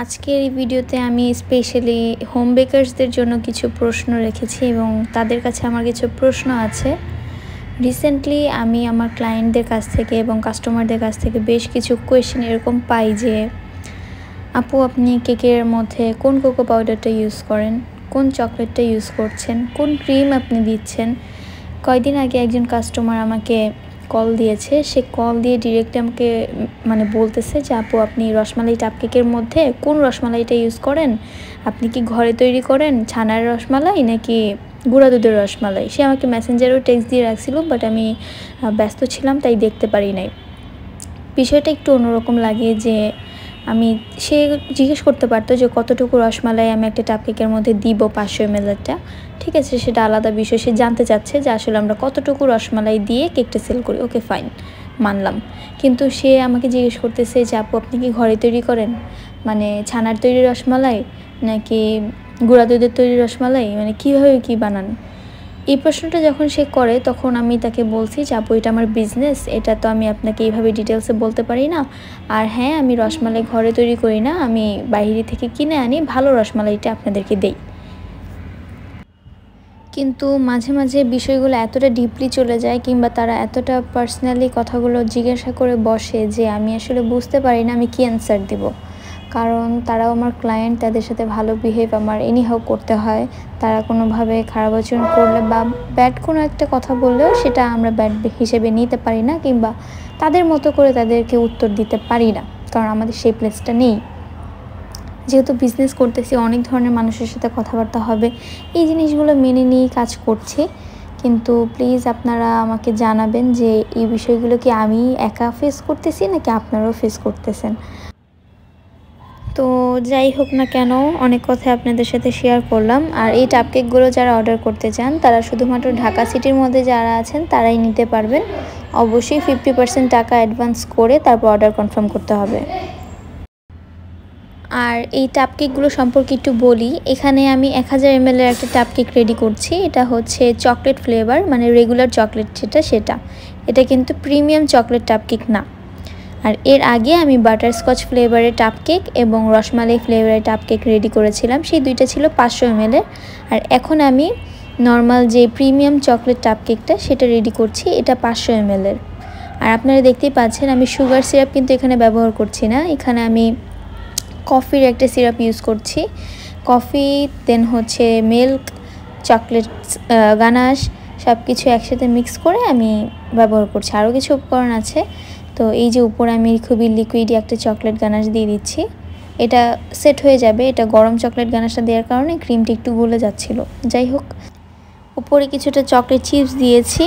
আজকের এই ভিডিওতে আমি স্পেশালি হোম বেকারসদের জন্য কিছু প্রশ্ন রেখেছি এবং তাদের কাছে আমার কিছু প্রশ্ন আছে। রিসেন্টলি আমি আমার ক্লায়েন্টদের কাছ থেকে এবং কাস্টমারদের কাছ থেকে বেশ কিছু কোয়েশ্চেন এরকম পাই যে আপু আপনি কেকের মধ্যে কোন কোকো পাউডারটা ইউজ করেন, কোন চকলেটটা ইউজ করছেন, কোন ক্রিম আপনি দিচ্ছেন। কয়েকদিন আগে একজন কাস্টমার আমাকে কল দিয়েছে, সে কল দিয়ে ডিরেক্টলি আমাকে বলতেছে যে আপু আপনি রসমালাই কাপ কেকের মধ্যে কোন রসমালাইটা ইউজ করেন, আপনি কি ঘরে তৈরি করেন ছানার রসমালাই নাকি গুঁড়া দুধের রসমালাই। সে আমাকে মেসেঞ্জারেও টেক্সট দিয়ে রাখছিল, বাট আমি ব্যস্ত ছিলাম তাই দেখতে পারি নাই। বিষয়টা একটু অন্যরকম লাগে যে সে জিজ্ঞেস করতে পারতো যে কতটুকু রসমালাই আমি একটা কাপ কেকের মধ্যে দিব 500 ml-টা, ঠিক আছে, সেটা আলাদা বিষয়। সে জানতে চাচ্ছে যে আসলে আমরা কতটুকু রসমালাই দিয়ে কেকটা সেল করি। ওকে ফাইন, মানলাম। কিন্তু সে আমাকে জিজ্ঞেস করতেছে যে আপু আপনি কি ঘরে তৈরি করেন, ছানার তৈরি রসমালাই নাকি গুঁড়া দুধের তৈরি রসমালাই, কীভাবে কী বানান। এই প্রশ্নটা যখন সে করে তখন আমি তাকে বলছি যে আপু এটা আমার বিজনেস, এটা তো আমি আপনাকে এইভাবে ডিটেলসে বলতে পারি না। আর হ্যাঁ, আমি রসমালাই ঘরে তৈরি করি না, আমি বাইরে থেকে কিনে আনি, ভালো রসমালাইটা আপনাদেরকে দেই। কিন্তু মাঝে মাঝে বিষয়গুলো এতটা ডিপলি চলে যায় কিংবা তারা এতটা পার্সোনালি কথাগুলো জিজ্ঞাসা করে বসে যে আমি আসলে বুঝতে পারি না আমি কী অ্যান্সার দিব। কারণ তারাও আমার ক্লায়েন্ট, তাদের সাথে ভালো বিহেভ আমার এনিহাউ করতে হয়। তারা কোনোভাবে খারাপ আচরণ করলে বা ব্যাড কোনো একটা কথা বললেও সেটা আমরা ব্যাড হিসেবে নিতে পারি না, কিংবা তাদের মতো করে তাদেরকে উত্তর দিতে পারি না, কারণ আমাদের সেই প্লেসটা নেই। যেহেতু বিজনেস করতেছি, অনেক ধরনের মানুষের সাথে কথাবার্তা হবে, এই জিনিসগুলো মেনে নিয়েই কাজ করছি। কিন্তু প্লিজ আপনারা আমাকে জানাবেন যে এই বিষয়গুলো কি আমি একা ফেস করতেছি নাকি আপনারাও ফেস করতেছেন। তো যাই হোক না কেন, অনেক কথা আপনাদের সাথে শেয়ার করলাম। আর এই কাপকেকগুলো যারা অর্ডার করতে চান তারা শুধুমাত্র ঢাকা সিটির মধ্যে যারা আছেন তারাই নিতে পারবেন। অবশ্যই 50% টাকা অ্যাডভান্স করে তারপর অর্ডার কনফার্ম করতে হবে। আর এই কাপকেকগুলো সম্পর্কে একটু বলি। এখানে আমি 1000 ml-এর একটা কাপকেক রেডি করছি। এটা হচ্ছে চকলেট ফ্লেভার, রেগুলার চকলেট সেটা এটা কিন্তু প্রিমিয়াম চকলেট কাপকেক না। আর এর আগে আমি বাটারস্কচ ফ্লেভারের কাপকেক এবং রসমালাই ফ্লেভারের কাপকেক রেডি করেছিলাম, সেই দুইটা ছিল 500 ml-এর। আর এখন আমি নর্মাল যে প্রিমিয়াম চকলেট কাপকেকটা সেটা রেডি করছি, এটা 500 ml-এর। আর আপনারা দেখতেই পাচ্ছেন আমি সুগার সিরাপ কিন্তু এখানে ব্যবহার করছি না, এখানে আমি কফির একটা সিরাপ ইউজ করছি। কফি, দেন হচ্ছে মিল্ক, চকলেট গানাশ সব কিছু একসাথে মিক্স করে আমি ব্যবহার করছি। আরও কিছু উপকরণ আছে। তো এই যে উপরে আমি খুবই লিকুইডই একটা চকলেট গানাশ দিয়ে দিচ্ছি, এটা সেট হয়ে যাবে। এটা গরম চকলেট গানাশটা দেওয়ার কারণে ক্রিমটি একটু গলে যাচ্ছিল। যাই হোক, উপরে কিছুটা চকলেট চিপস দিয়েছি